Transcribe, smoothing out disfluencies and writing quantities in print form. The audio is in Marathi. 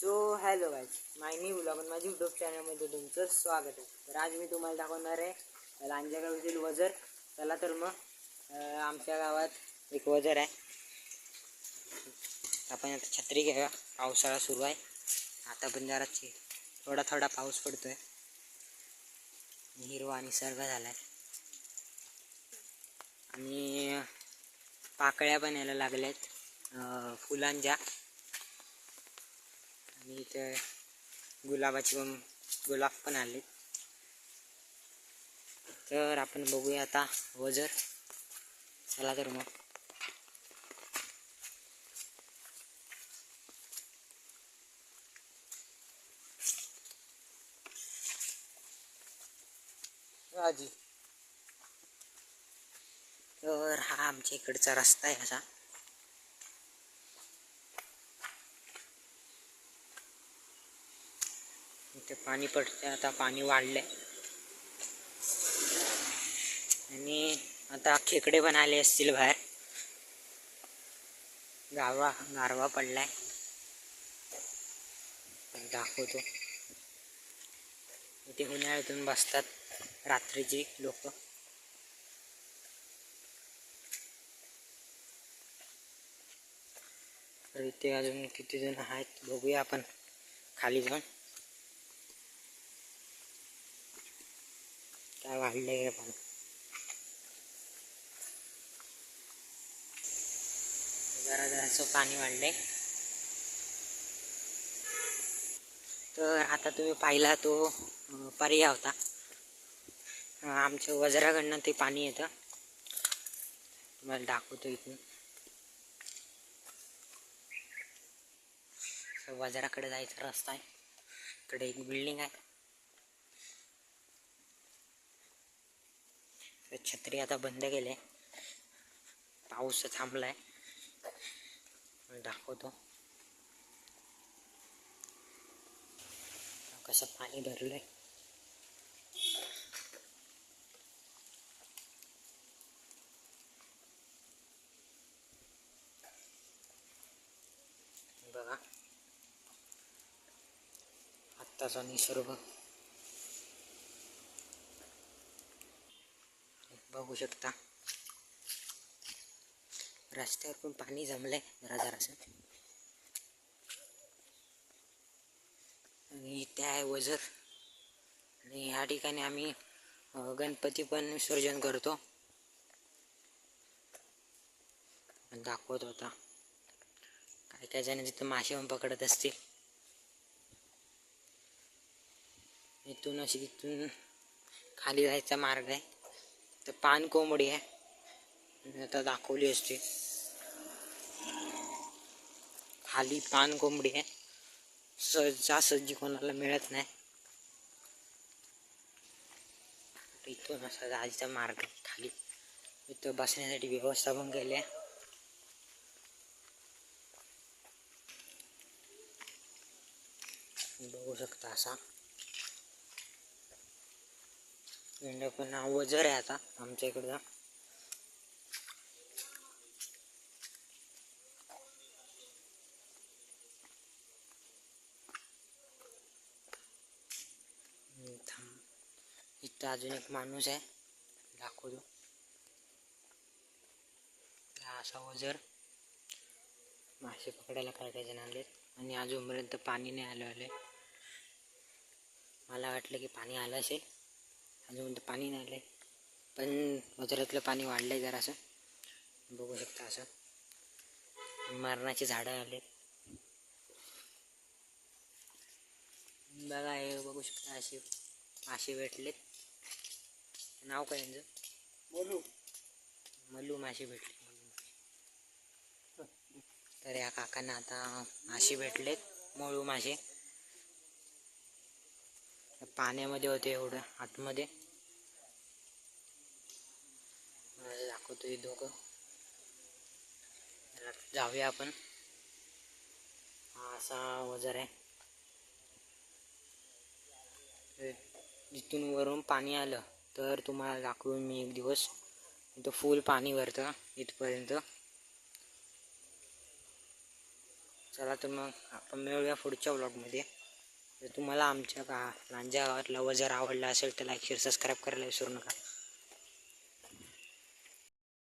सो हॅलो गाईज, माय न्यू ब्लॉग माझ्या यूट्यूब चॅनलमध्ये तुमचं स्वागत आहे. तर आज मी तुम्हाला दाखवणार आहे लांजा गावातील वजर. चला तर मग आमच्या गावात एक वजर आहे. आपण आता छत्री घ्या, पावसाळा सुरू आहे. आता पण जरा थोडा थोडा पाऊस पडतोय, हिरवा निसर्ग झालाय आणि पाकळ्या पण यायला लागल्यात फुलांच्या. आणि इथे गुलाब पण आले. तर आपण बघूया आता वजर. चला तर मग. आजी तर हा आमच्या इकडचा रस्ता आहे. असा इथे पाणी पडते. आता पाणी वाढलंय आणि आता खेकडे पण आले असतील बाहेर. गारवा पडलाय, दाखवतो. इथे उन्हाळ्यातून बसतात रात्रीची लोक. तर इथे अजून किती जण आहेत बघूया आपण खाली जाऊन. काय वाढलंय का पाणी. जरासं पाणी वाढलंय. तर आता तुम्ही पाहिला तो पर्याय होता. आमच्या वजराकडनं ते पाणी येतं. तुम्हाला दाखवतो. इथून वजराकडे जायचा रस्ता आहे. इकडे एक बिल्डिंग आहे. छत्री आता बंद केले, पाऊस थांबलाय. दाखवतो कसं पाणी भरलंय. बघा आत्ताचा निसर्ग बघू शकता. रस्त्यावर पण पाणी जमलंय जरासं. आणि इथे आहे वजर. आणि ह्या ठिकाणी आम्ही गणपती पण विसर्जन करतो. दाखवत होता. काय जण तिथं मासे पण पकडत असतील. इथून खाली जायचा मार्ग आहे. तर पान कोंबडी आहे, आता दाखवली असते. खाली पान कोंबडी आहे. सहजासहजी कोणाला मिळत नाही. इथून असा जायचा मार्ग खाली. इथं बसण्यासाठी व्यवस्था पण केली आहे. बघू शकता असा. पण वजर आहे आता आमच्या इकडचा. इथं अजून एक माणूस आहे, दाखवतो. असा वजर. मासे पकडायला काय जण आलेत आणि अजूनपर्यंत पाणी नाही आले. मला वाटलं की पाणी आलं असेल, अजून पाणी नाही आलंय. पण वजरातलं पाणी वाढलंय जरासं. बघू शकता असं. मरणाची झाडं आले बघा. हे बघू शकता असे मासे भेटलेत. नाव काय यांचं? मल्लू मासे भेटले. तर या काकांना आता मासे भेटलेत, मळू मासे. पाण्यामध्ये होते एवढं आतमध्ये. दाखवतोय दोघं. जाऊया आपण. हा असा वजर आहे. जिथून वरून पाणी आलं तर तुम्हाला दाखवून मी एक दिवस. इथं फुल पाणी भरतं इथपर्यंत. चला तर मग आपण मिळूया पुढच्या व्लॉगमध्ये. जर तुम्हाला आमच्या लांजा गावातला वजर आवडला असेल तर लाईक शेअर सबस्क्राईब करायला विसरू नका.